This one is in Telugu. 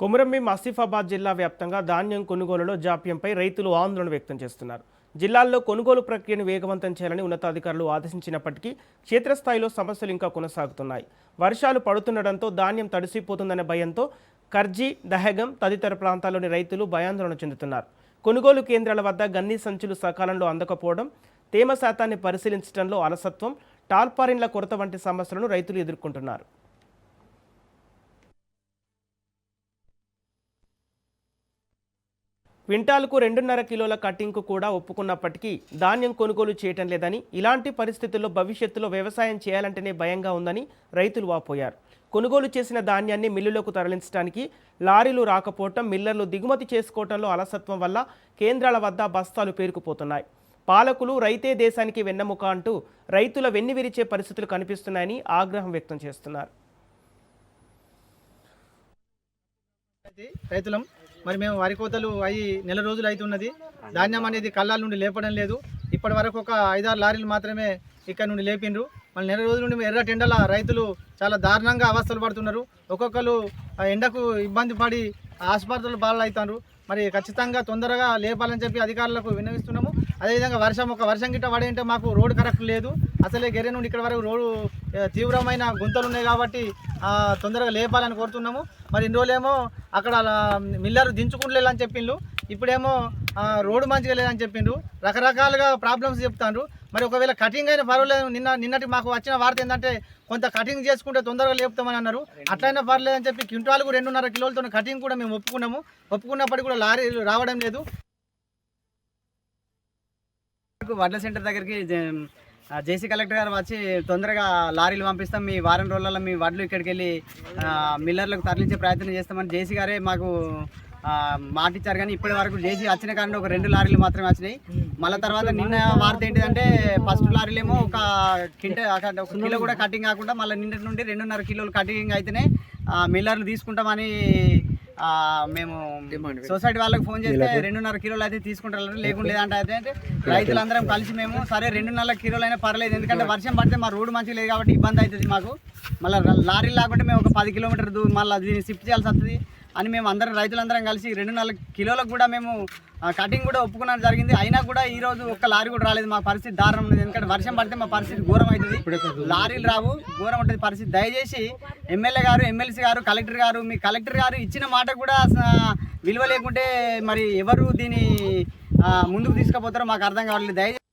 కొమురంభీం ఆసిఫాబాద్ జిల్లా వ్యాప్తంగా ధాన్యం కొనుగోలులో జాప్యంపై రైతులు ఆందోళన వ్యక్తం చేస్తున్నారు. జిల్లాల్లో కొనుగోలు ప్రక్రియను వేగవంతం చేయాలని ఉన్నతాధికారులు ఆదేశించినప్పటికీ క్షేత్రస్థాయిలో సమస్యలు ఇంకా కొనసాగుతున్నాయి. వర్షాలు పడుతుండటంతో ధాన్యం తడిసిపోతుందనే భయంతో కర్జీ, దహగం తదితర ప్రాంతాల్లోని రైతులు భయాందోళన చెందుతున్నారు. కొనుగోలు కేంద్రాల వద్ద గన్నీ సంచులు సకాలంలో అందకపోవడం, తేమ శాతాన్ని పరిశీలించడంలో అలసత్వం, టాల్పారిన్ల కొరత వంటి సమస్యలను రైతులు ఎదుర్కొంటున్నారు. క్వింటాల్కు 2.5 కిలోల కటింగ్కు కూడా ఒప్పుకున్నప్పటికీ ధాన్యం కొనుగోలు చేయటం లేదని, ఇలాంటి పరిస్థితుల్లో భవిష్యత్తులో వ్యవసాయం చేయాలంటేనే భయంగా ఉందని రైతులు వాపోయారు. కొనుగోలు చేసిన ధాన్యాన్ని మిల్లులకు తరలించడానికి లారీలు రాకపోవటం, మిల్లర్లు దిగుమతి చేసుకోవటంలో అలసత్వం వల్ల కేంద్రాల వద్ద బస్తాలు పేరుకుపోతున్నాయి. పాలకులు రైతే దేశానికి వెన్నెముక అంటూ రైతుల వెన్నివిరిచే పరిస్థితులు కనిపిస్తున్నాయని ఆగ్రహం వ్యక్తం చేస్తున్నారు. రైతులం మరి మేము వరి కోతలు అయ్యి నెల రోజులు అవుతున్నది. ధాన్యం అనేది కళ్ళాల నుండి లేపడం లేదు. ఇప్పటి వరకు ఒక 5-6 లారీలు మాత్రమే ఇక్కడ నుండి లేపిండ్రు. మళ్ళీ నెల రోజుల నుండి ఎర్ర టెండల రైతులు చాలా దారుణంగా అవస్థలు పడుతున్నారు. ఒక్కొక్కరు ఎండకు ఇబ్బంది పడి ఆసుపత్రులు పాలవుతున్నారు. మరి ఖచ్చితంగా తొందరగా లేపాలని చెప్పి అధికారులకు విన్నవిస్తున్నాము. అదేవిధంగా వర్షం గిట్ట పడేంటే మాకు రోడ్డు కరెక్ట్ లేదు. అసలే గెర్రె నుండి ఇక్కడ వరకు రోడ్డు తీవ్రమైన గుంతలు ఉన్నాయి కాబట్టి తొందరగా లేపాలని కోరుతున్నాము. మరి ఇన్ని రోజులేమో అక్కడ మిల్లర్ దించుకుంటలేదని చెప్పిండ్రు, ఇప్పుడేమో రోడ్డు మంచిగా లేదని చెప్పిండ్రు. రకరకాలుగా ప్రాబ్లమ్స్ చెప్తాండ్రు. మరి ఒకవేళ కటింగ్ అయినా పర్వాలేదు. నిన్నటి మాకు వచ్చిన వార్త ఏంటంటే కొంత కటింగ్ చేసుకుంటే తొందరగా లేపుతామని అన్నారు. అట్లయినా పర్లేదని చెప్పి క్వింటాల్కు 2.5 కిలోలతో కటింగ్ కూడా మేము ఒప్పుకున్నప్పటికీ కూడా లారీలు రావడం లేదు. వడ్ల సెంటర్ దగ్గరికి జేసీ కలెక్టర్ గారు వచ్చి తొందరగా లారీలు పంపిస్తాం, మీ వారం రోజులలో మీ వడ్లు ఇక్కడికి వెళ్ళి మిల్లర్లకు తరలించే ప్రయత్నం చేస్తామని జేసీ గారే మాకు మాట ఇచ్చారు. కానీ ఇప్పటి వరకు జేసీ వచ్చిన కానీ ఒక 2 లారీలు మాత్రమే వచ్చినాయి. మళ్ళీ తర్వాత నిన్న వార్త ఏంటిదంటే ఫస్ట్ లారీలేమో ఒక కిలో కూడా కటింగ్ కాకుండా మళ్ళీ నిన్నటి నుండి 2.5 కిలోలు కటింగ్ అయితేనే మిల్లర్లు తీసుకుంటామని మేము సొసైటీ వాళ్ళకి ఫోన్ చేస్తే 2.5 కిలోలు అయితే తీసుకుంటారు, లేకుండా లేదంటే రైతులందరం కలిసి మేము సరే 2.5 కిలోలు అయినా పర్లేదు, ఎందుకంటే వర్షం పడితే మా రోడ్డు మంచిగా లేదు కాబట్టి ఇబ్బంది అవుతుంది మాకు. మళ్ళీ లారీలు లేకుంటే మేము ఒక 10 కిలోమీటర్ మళ్ళీ దీన్ని షిఫ్ట్ చేయాల్సి వస్తుంది అని మేము రైతులందరం కలిసి 2.5 కిలోలకు కూడా మేము కటింగ్ కూడా ఒప్పుకున్నది జరిగింది. అయినా కూడా ఈరోజు ఒక్క లారీ కూడా రాలేదు. మా పరిస్థితి దారుణం ఉంది, ఎందుకంటే వర్షం పడితే మా పరిస్థితి ఘోరం అవుతుంది. లారీలు రావు, ఘోరం ఉంటుంది పరిస్థితి. దయచేసి ఎమ్మెల్యే గారు, ఎమ్మెల్సీ గారు, కలెక్టర్ గారు, మీ కలెక్టర్ గారు ఇచ్చిన మాట కూడా విలువ లేకుంటే మరి ఎవరు దీన్ని ముందుకు తీసుకుపోతారో మాకు అర్థం కావట్లేదు. దయచేసి